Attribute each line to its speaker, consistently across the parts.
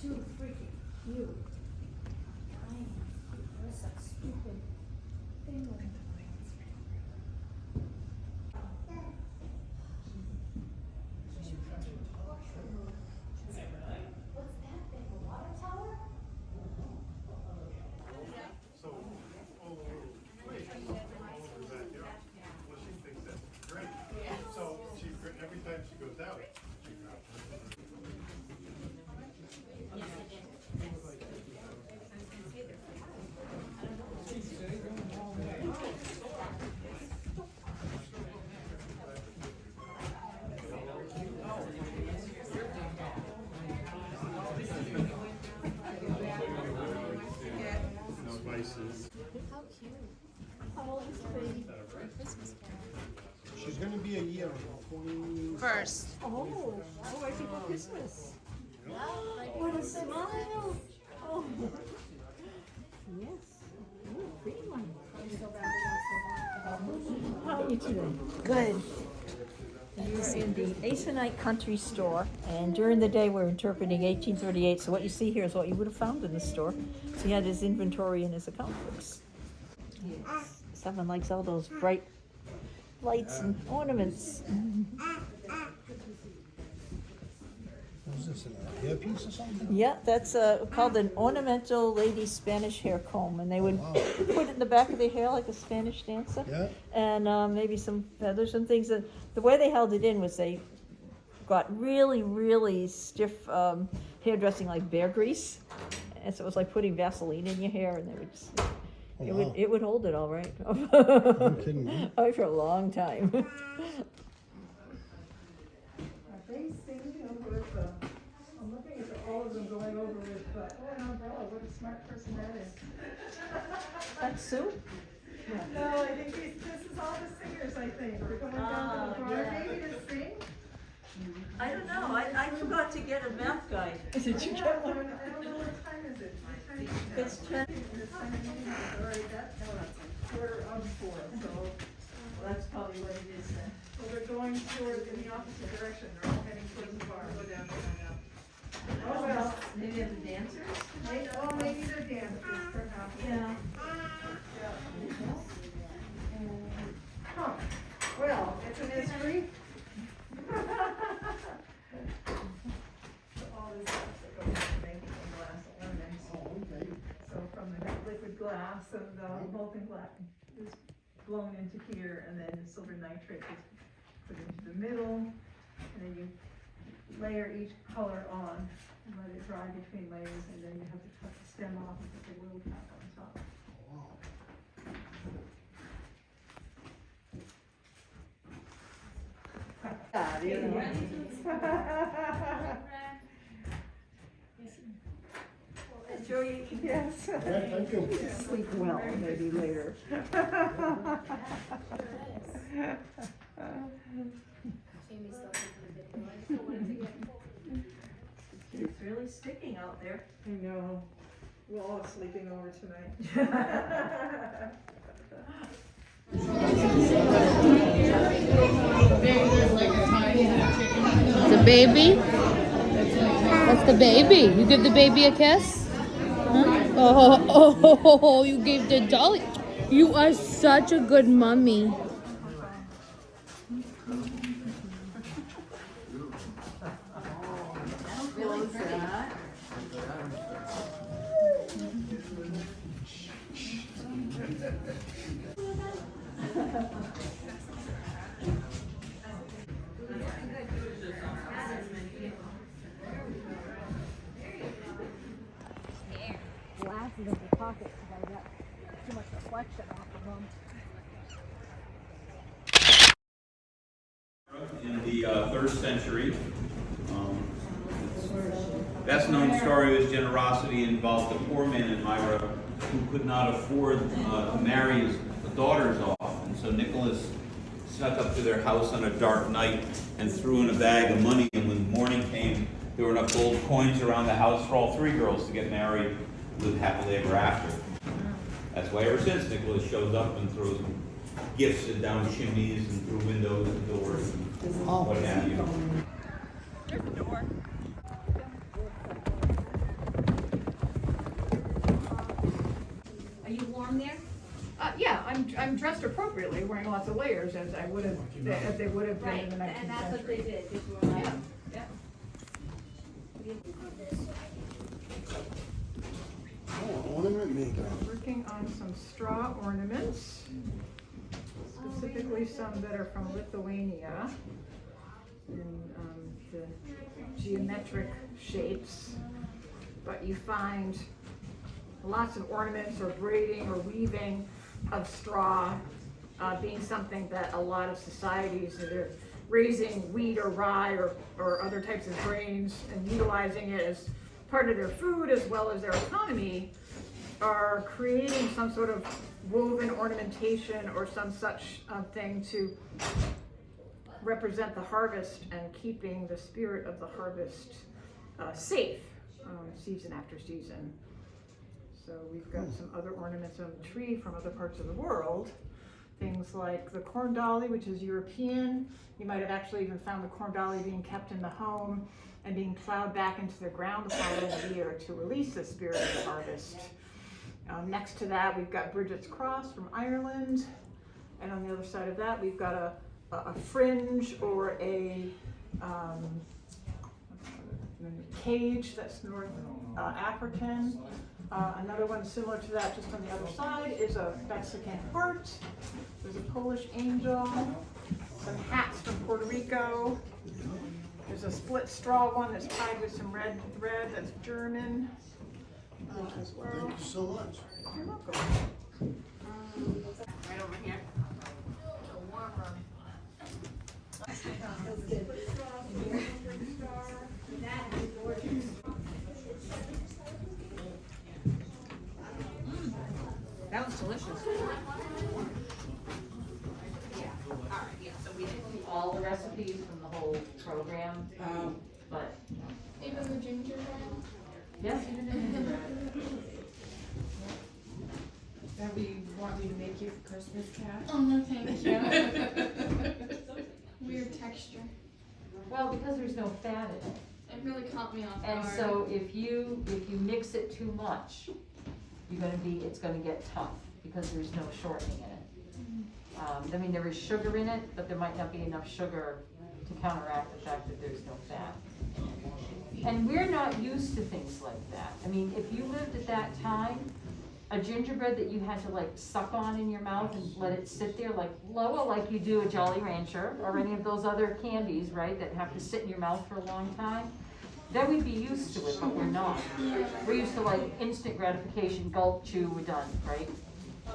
Speaker 1: too freaking cute. I am. There's that stupid thing with it. What's that thing? A water tower?
Speaker 2: So, all over that, yeah. Well, she thinks that's great. So she, every time she goes out, she no vices.
Speaker 1: How cute. How old is the baby?
Speaker 2: She's gonna be a year, 20.
Speaker 3: First.
Speaker 1: Oh, I think for Christmas. What a smile. Oh. Yes. Ooh, pretty one. How are you today?
Speaker 3: Good.
Speaker 1: You're in the Aconite Country Store, and during the day we're interpreting 1838, so what you see here is what you would have found in the store. So he had his inventory and his account books. Yes. Someone likes all those bright lights and ornaments.
Speaker 2: What's this, an hairpiece or something?
Speaker 1: Yeah, that's called an ornamental lady Spanish hair comb, and they would put it in the back of their hair like a Spanish dancer.
Speaker 2: Yeah.
Speaker 1: And maybe some feathers and things. And the way they held it in was they got really, really stiff hairdressing, like bear grease, and so it was like putting Vaseline in your hair, and they would just, it would hold it all right.
Speaker 2: I'm kidding me.
Speaker 1: Oh, for a long time.
Speaker 4: They singing over with I'm looking at all of them going over with, oh, an umbrella, what a smart person that is.
Speaker 1: That's Sue?
Speaker 4: No, I think this is all the singers, I think. We're going down to the bar,
Speaker 1: yeah.
Speaker 4: maybe to sing.
Speaker 1: I don't know, I forgot to get a map guide. Did you
Speaker 4: I
Speaker 1: get
Speaker 4: don't
Speaker 1: one?
Speaker 4: know what time is it. What time is it?
Speaker 1: It's 10.
Speaker 4: The time of meeting is already quarter of 4, so
Speaker 1: Well, that's probably what it is then.
Speaker 4: they're going toward, in the opposite direction. They're all heading towards the bar. Go down. Oh, well.
Speaker 1: Maybe have the dancers?
Speaker 4: Maybe they're dancers, perhaps.
Speaker 1: Yeah.
Speaker 4: Huh, well, it's a mystery. So all this stuff that goes into making glass ornaments.
Speaker 2: Oh, okay.
Speaker 4: So from the liquid glass and the molten glass is blown into here, and then the silver nitrate is put into the middle, and then you layer each color on and let it dry between layers, and then you have to cut the stem off and put the little cap on top.
Speaker 1: Joey,
Speaker 4: Yes.
Speaker 2: Yeah, thank you.
Speaker 4: Sleep well, maybe later.
Speaker 1: it's really sticking out there.
Speaker 4: I know. We're all sleeping over tonight.
Speaker 3: The baby? That's the baby. You give the baby a kiss? Huh? Oh, you gave the dolly. You are such a good mommy.
Speaker 1: Glasses in the pocket because I got too much reflection off of them.
Speaker 5: In the 3rd century. Best known story of his generosity involved a poor man in Myra who could not afford to marry his daughters off. And so Nicholas snuck up to their house on a dark night and threw in a bag of money. And when morning came, there were enough gold coins around the house for all 3 girls to get married, live happily ever after. That's why ever since Nicholas shows up and throws gifts down chimneys and through windows and doors and what have you.
Speaker 1: There's the door.
Speaker 4: I'm dressed appropriately, wearing lots of layers as I would have, as they would have been in the 19th century.
Speaker 6: And that's what they did before.
Speaker 4: Yeah, yeah.
Speaker 7: Oh, ornament maker.
Speaker 4: Working on some straw ornaments, specifically some that are from Lithuania, in the geometric shapes. But you find lots of ornaments or braiding or weaving of straw being something that a lot of societies that are raising wheat or rye or other types of grains and utilizing it as part of their food as well as their economy are creating some sort of woven ornamentation or some such thing to represent the harvest and keeping the spirit of the harvest safe season after season. So we've got some other ornaments on the tree from other parts of the world. Things like the corn dolly, which is European. You might have actually even found the corn dolly being kept in the home and being plowed back into the ground the following year to release the spirit of the harvest. Next to that, we've got Bridget's Cross from Ireland. And on the other side of that, we've got a fringe or a cage that's North African. Another one similar to that, just on the other side, is a Mexican heart. There's a Polish angel. Some hats from Puerto Rico. There's a split straw one that's tied with some red thread that's German as well.
Speaker 7: Thank you so much.
Speaker 4: You're welcome.
Speaker 6: Right over here. That was delicious.
Speaker 1: All the recipes from the whole program, but
Speaker 8: Even the gingerbread?
Speaker 1: yes, even the gingerbread.
Speaker 9: That we want me to make you for Christmas, Kat?
Speaker 8: Oh, no, thank you. Weird texture.
Speaker 1: Well, because there's no fat in it.
Speaker 8: It really caught me off
Speaker 1: And
Speaker 8: guard.
Speaker 1: so if you mix it too much, it's gonna get tough because there's no shortening in it. I mean, there is sugar in it, but there might not be enough sugar to counteract the fact that there's no fat. And we're not used to things like that. I mean, if you lived at that time, a gingerbread that you had to like suck on in your mouth and let it sit there like Loa, like you do a Jolly Rancher or any of those other candies, right, that have to sit in your mouth for a long time, then we'd be used to it, but we're not. We're used to like instant gratification, gulp, chew, we're done, right?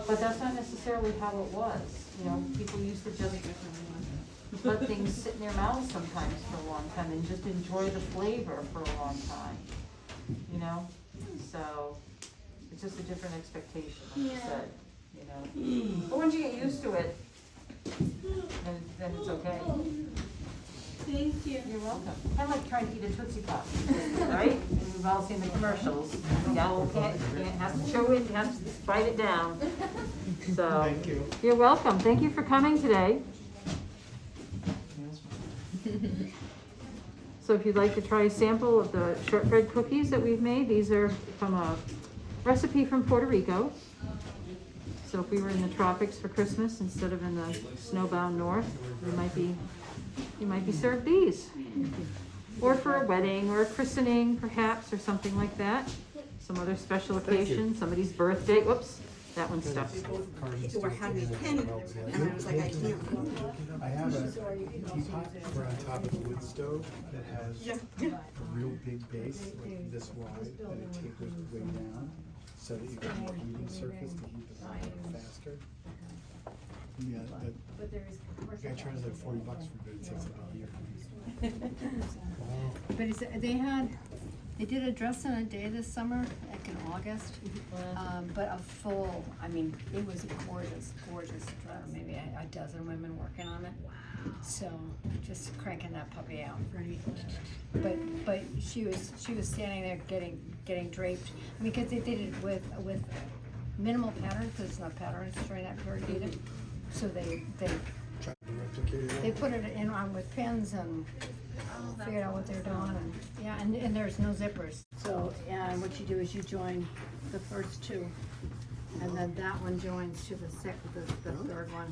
Speaker 1: But that's not necessarily how it was. You know, people used to just let things sit in their mouths sometimes for a long time and just enjoy the flavor for a long time, you know? So it's just a different expectation, like you said, you know? But once you get used to it, then it's okay.
Speaker 8: Thank you.
Speaker 1: You're welcome. Kind of like trying to eat a Tootsie Pop, right? We've all seen the commercials. The owl has to chew it, has to bite it down. So,
Speaker 2: Thank you.
Speaker 1: you're welcome. Thank you for coming today. So if you'd like to try a sample of the shortbread cookies that we've made, these are from a recipe from Puerto Rico. So if we were in the tropics for Christmas instead of in the snowbound north, you might be served these. Or for a wedding or a christening perhaps, or something like that. Some other special occasion, somebody's birthday, whoops, that one stuck.
Speaker 10: People were having a pen, and I was like, I can't.
Speaker 7: I have a teapot for on top of the wood stove that has a real big base, like this wide, and it tapers way down, so that you get more heating surface to heat the fire faster. Yeah, the guy charges like $40 for it, but it takes like a year.
Speaker 11: But they did a dress and a day this summer, like in August, but a full, I mean, it was a gorgeous, gorgeous dress, maybe a dozen women working on it. So, just cranking that puppy out. But she was standing there getting draped, I mean, because they did it with minimal pattern, because there's no patterns during that period either. So they
Speaker 7: Try to replicate it.
Speaker 11: put it in on with pins and figured out what they're doing, and there's no zippers. So, what you do is you join the first two and then that one joins to the third one.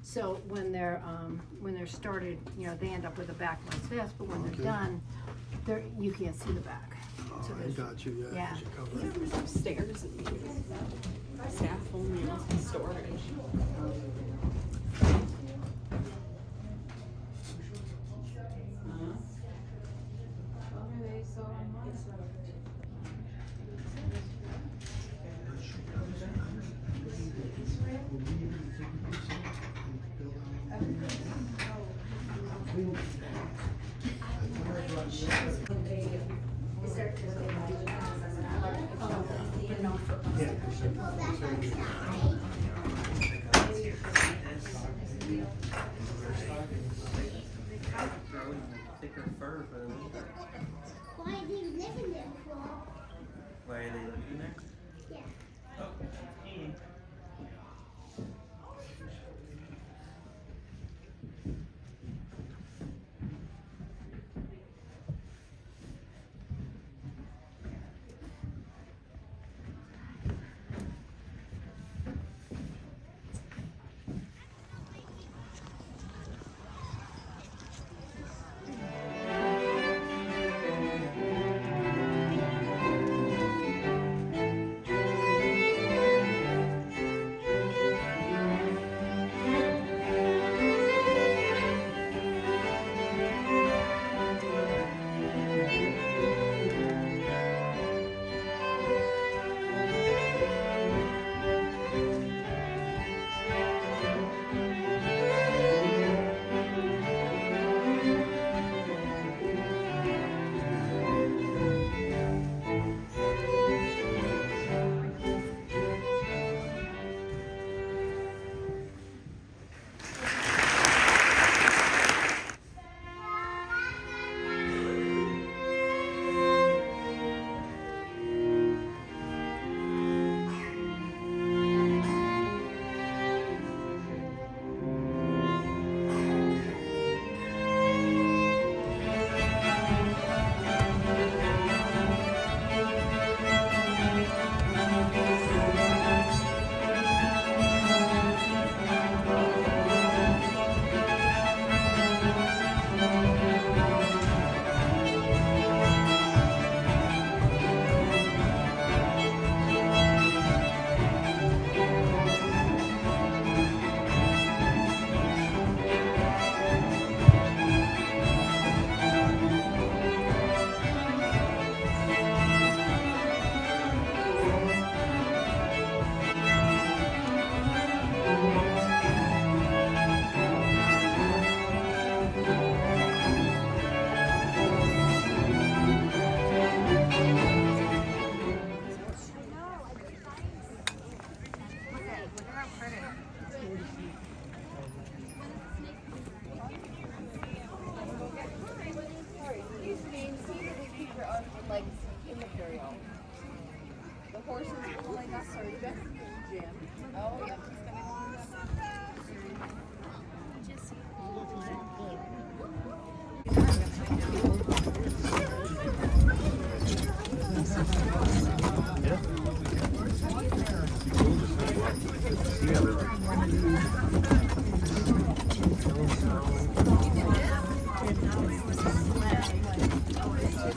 Speaker 11: So when they're started, you know, they end up with a back like this, but when they're done, you can't see the back. So
Speaker 7: I got you, yeah.
Speaker 11: yeah.
Speaker 7: 'cause you covered it.
Speaker 8: There's upstairs and staff only must be storage.
Speaker 12: Thicker fur for the winter.
Speaker 13: Why are they living there for?
Speaker 12: Why are they living there?
Speaker 13: Yeah.
Speaker 12: Oh, eating.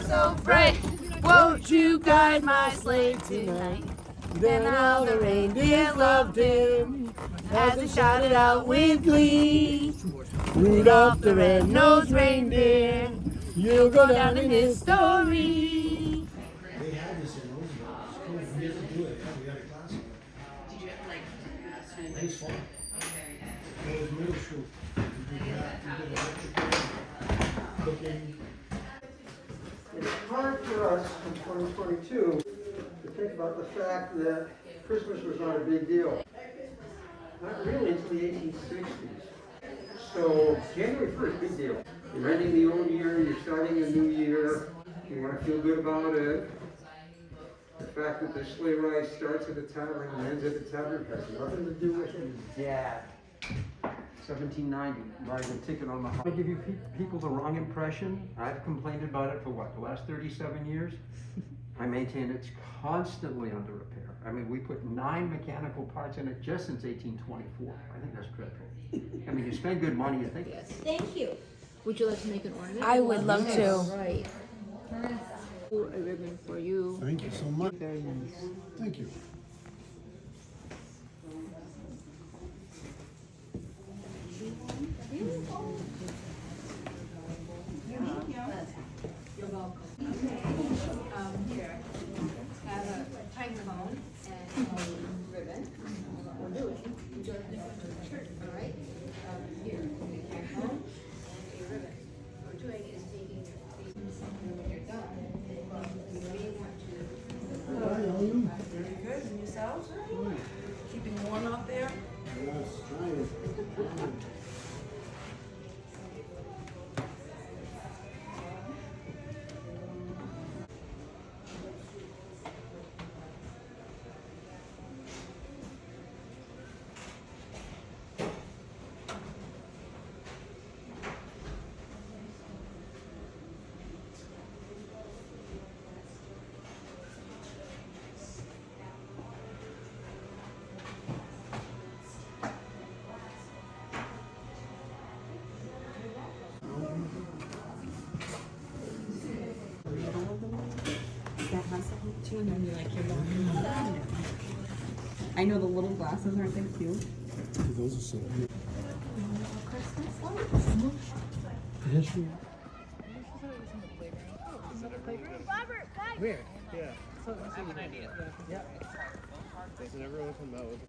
Speaker 3: So bright, won't you guide my sleigh tonight? Then all the reindeer loved him as he shouted out with glee. Rudolph the red-nosed reindeer, you'll go down in history.
Speaker 7: They had this in Roosevelt. We had to do it. We had a class.
Speaker 8: Did you have like
Speaker 7: It was fun. It was middle school. We did that. We did electrical, cooking.
Speaker 14: It's hard for us in 2022 to think about the fact that Christmas was not a big deal. Not really until the 1860s. So January 1st, big deal. You're ending the old year, you're starting a new year, you want to feel good about it. The fact that the sleigh ride starts at the tavern and ends at the tavern has nothing to do with it. Yeah. 1790, buys a ticket on the. I give you people the wrong impression. I've complained about it for what, the last 37 years? I maintain it's constantly under repair. I mean, we put 9 mechanical parts in it just since 1824. I think that's dreadful. I mean, you spend good money, you think.
Speaker 3: Yes.
Speaker 1: Thank you.
Speaker 3: Would you like to make an ornament?
Speaker 11: I would love to.
Speaker 3: Right. A ribbon for you.
Speaker 7: Thank you so much. Very nice. Thank you.
Speaker 11: You're welcome. Here, have a pine cone and a ribbon. What we're doing, you go to the church, all right? Here, a pine cone and a ribbon. What we're doing is taking these, when you're done, you may want to.
Speaker 6: Very good, and yourselves? Keeping warm out there?
Speaker 7: Yes, trying.
Speaker 8: That has something too, and then you like you're walking. I know the little glasses aren't they cute?
Speaker 7: Those are so good.
Speaker 2: History. Where? Yeah. I have an idea. Yeah. Doesn't everyone come out with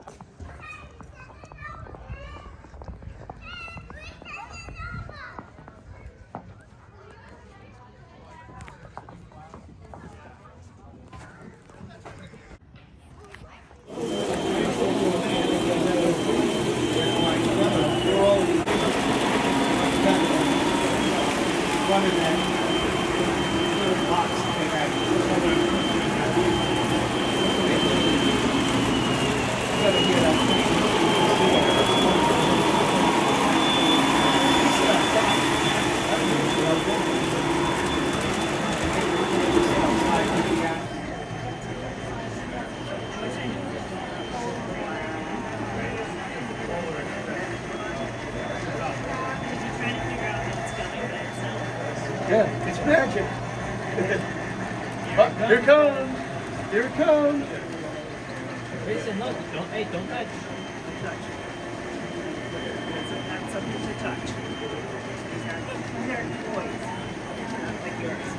Speaker 2: Yeah, it's magic. Oh, here it comes. Here it comes.
Speaker 12: Listen, look, don't touch. Don't touch. That's something to touch. These are toys. Not like yours.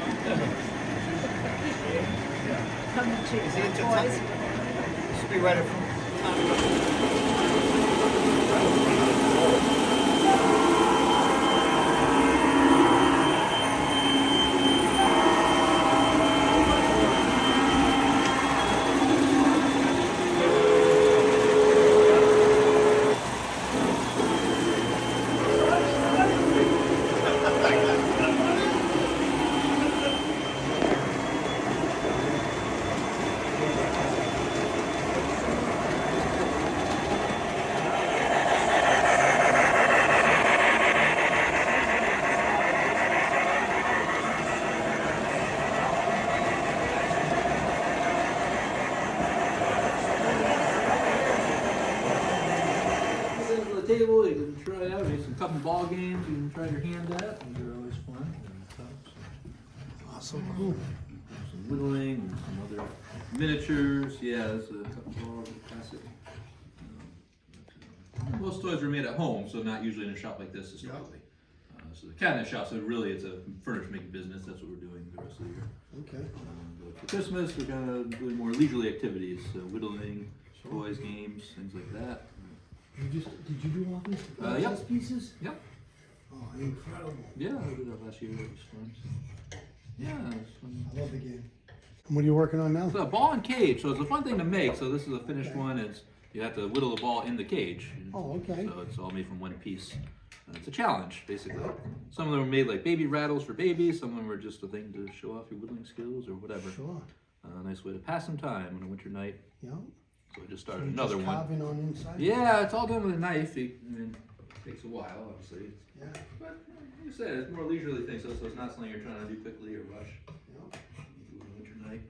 Speaker 12: Come and check toys.
Speaker 14: This should be right up front.
Speaker 5: The table, you can try out, there's a couple ball games you can try your hand at, these are always fun.
Speaker 7: Oh, so cool.
Speaker 5: Some whittling, and some other miniatures, yeah, there's a couple balls, classic. Most toys are made at home, so not usually in a shop like this historically. So the cabinet shop, so really it's a furniture making business, that's what we're doing the rest of the year.
Speaker 7: Okay.
Speaker 5: But for Christmas, we're kind of doing more leisurely activities, so whittling, toys, games, things like that.
Speaker 7: Did you do all these
Speaker 5: Yep.
Speaker 7: chess pieces?
Speaker 5: Yep.
Speaker 7: Oh, incredible.
Speaker 5: Yeah, I did that last year, it was fun. Yeah, it was fun.
Speaker 7: I love the game. And what are you working on now?
Speaker 5: It's a ball and cage, so it's a fun thing to make. So this is a finished one. It's you have to whittle the ball in the cage.
Speaker 7: Oh, okay.
Speaker 5: So it's all made from one piece. It's a challenge, basically. Some of them were made like baby rattles for babies. Some of them were just a thing to show off your whittling skills or whatever.
Speaker 7: Sure.
Speaker 5: A nice way to pass some time on a winter night.
Speaker 7: Yeah.
Speaker 5: So I just
Speaker 7: So
Speaker 5: started
Speaker 7: you're
Speaker 5: another
Speaker 7: just
Speaker 5: one.
Speaker 7: carving on inside?
Speaker 5: Yeah, it's all done with a knife. You
Speaker 15: Takes a while, obviously.
Speaker 14: Yeah.
Speaker 15: But like you said, it's more leisurely thing, so it's not something you're trying to do quickly or rush.
Speaker 14: Yeah.
Speaker 15: You do it winter night.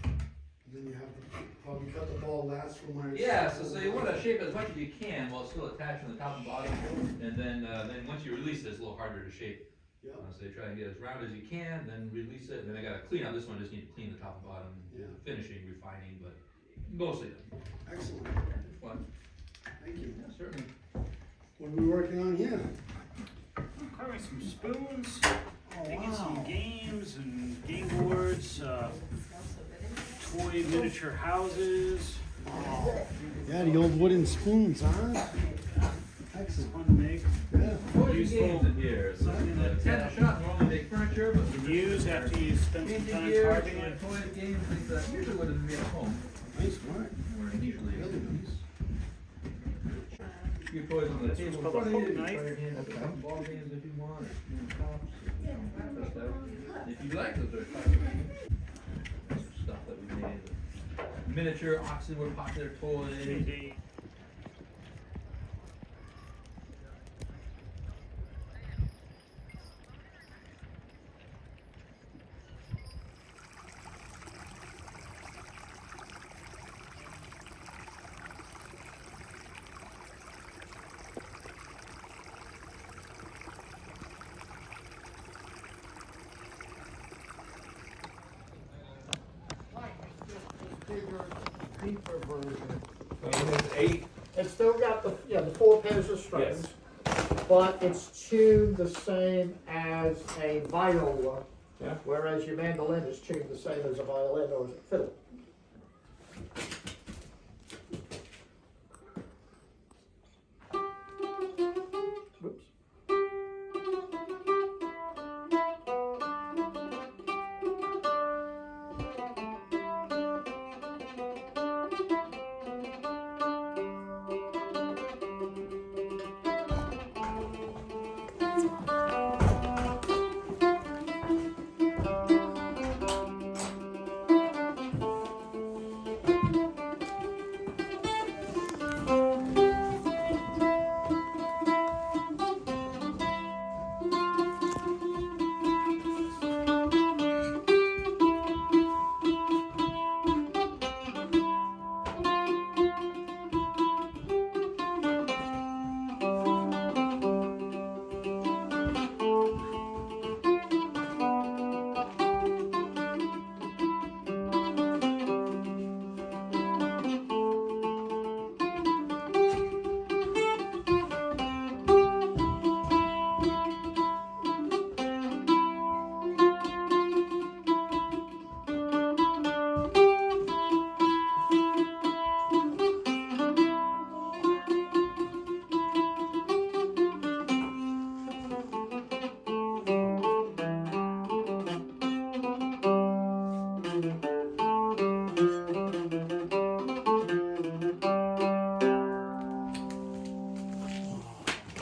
Speaker 14: And then you have to probably cut the ball last from where it's.
Speaker 15: Yeah, so you want to shape it as much as you can while it's still attached from the top and bottom, and then once you release it, it's a little harder to shape.
Speaker 14: Yeah.
Speaker 15: So you try and get as round as you can, then release it, and then I got to clean up this one. Just need to clean the top and bottom,
Speaker 14: Yeah.
Speaker 15: finishing, refining, but mostly done.
Speaker 14: Excellent.
Speaker 15: Fun.
Speaker 14: Thank you.
Speaker 15: Yeah, certainly.
Speaker 14: What are we working on here?
Speaker 16: Carving some spoons,
Speaker 14: Oh,
Speaker 16: making some
Speaker 14: wow.
Speaker 16: games and game boards, toy miniature houses.
Speaker 14: Yeah, the old wooden spoons, huh? Excellent.
Speaker 16: Fun to make.
Speaker 14: Yeah.
Speaker 15: Toys and games in here. So the tent shop normally make furniture, but
Speaker 16: You can use after you spend some
Speaker 15: painting
Speaker 16: time
Speaker 15: gear,
Speaker 16: carving it.
Speaker 15: toys, games, things that usually wouldn't be at home.
Speaker 14: Nice work.
Speaker 15: Where usually
Speaker 14: Really nice.
Speaker 15: your toys on the
Speaker 16: This
Speaker 15: table in
Speaker 16: one's called
Speaker 15: front of
Speaker 16: a
Speaker 15: you.
Speaker 16: hook
Speaker 15: You
Speaker 16: knife.
Speaker 15: try your hand at the ball games if you want, or tops, that stuff. If you like those, stuff that we made. Miniature oxen were popular toys.
Speaker 16: They-
Speaker 14: Deeper version.
Speaker 5: Eight.
Speaker 14: It's still got the 4 pairs of strings, but it's tuned the same as a viola.
Speaker 5: Yeah.
Speaker 14: Whereas your mandolin is tuned the same as a violin or a fiddle. Whoops.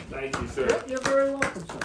Speaker 16: Thank you, sir.
Speaker 14: Yep, you're very welcome, sir.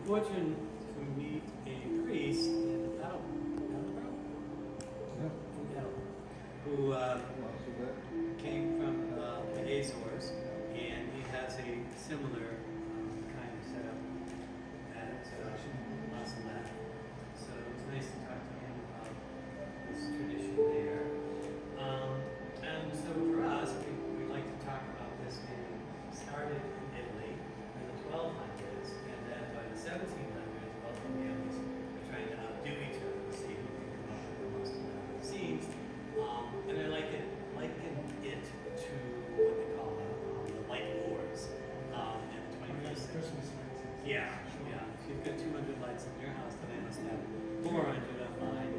Speaker 16: Fortune to meet a priest in who came from the Azores, and he
Speaker 17: has a similar kind of setup at Masalat. So it was nice to talk to him about this tradition there. And so for us, we like to talk about this being started in Italy in the 1200s, and then by the 1700s, both families were trying to outdo each other to see who could come up with the most amount of seeds. And I liken it to what they call the light wars in the 21st century. Yeah. If you've got 200 lights in your house, then I must have 400 on mine.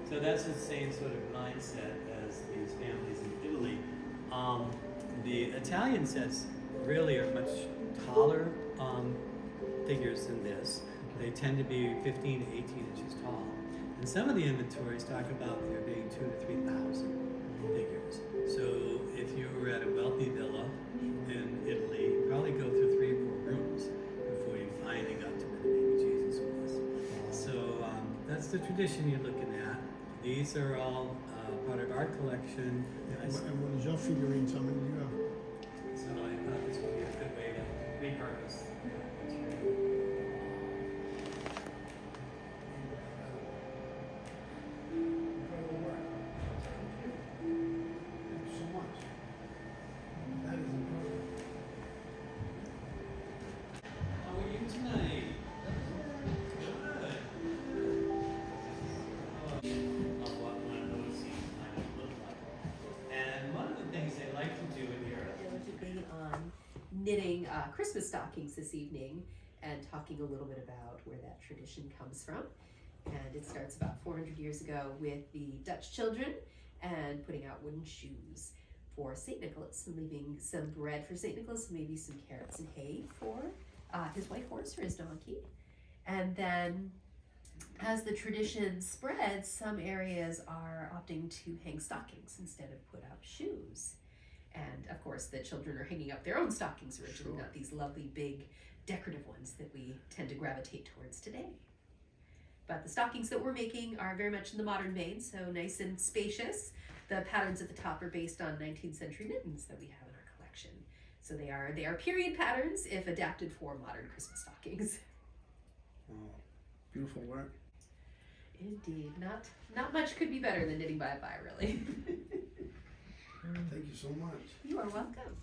Speaker 17: So that's the same sort of mindset as these families in Italy. The Italian sets really are much taller figures than this. They tend to be 15 to 18 inches tall. And some of the inventories talk about there being 2,000 to 3,000 figures. So if you were at a wealthy villa in Italy, you'd probably go through 3 or 4 rooms before you finally got to where the baby Jesus was. So that's the tradition you're looking at. These are all part of our collection.
Speaker 2: And what is your figurine, something you have?
Speaker 17: So I thought this would be a good way to repurpose that material.
Speaker 2: Incredible work. Thank you so much. That is incredible.
Speaker 17: How are you tonight? Good. Of what one of those scenes might have looked like. And one of the things they like to do in Europe.
Speaker 18: Diligently on knitting Christmas stockings this evening and talking a little bit about where that tradition comes from. And it starts about 400 years ago with the Dutch children and putting out wooden shoes for St. Nicholas and leaving some bread for St. Nicholas, maybe some carrots and hay for his white horse or his donkey. And then as the tradition spreads, some areas are opting to hang stockings instead of put up shoes. And of course, the children are hanging up their own stockings originally, not these lovely big decorative ones that we tend to gravitate towards today. But the stockings that we're making are very much in the modern vein, so nice and spacious. The patterns at the top are based on 19th century mittens that we have in our collection. So they are period patterns if adapted for modern Christmas stockings.
Speaker 2: Oh, beautiful work.
Speaker 18: Indeed, not much could be better than knitting by a fire, really.
Speaker 2: Thank you so much.
Speaker 18: You are welcome.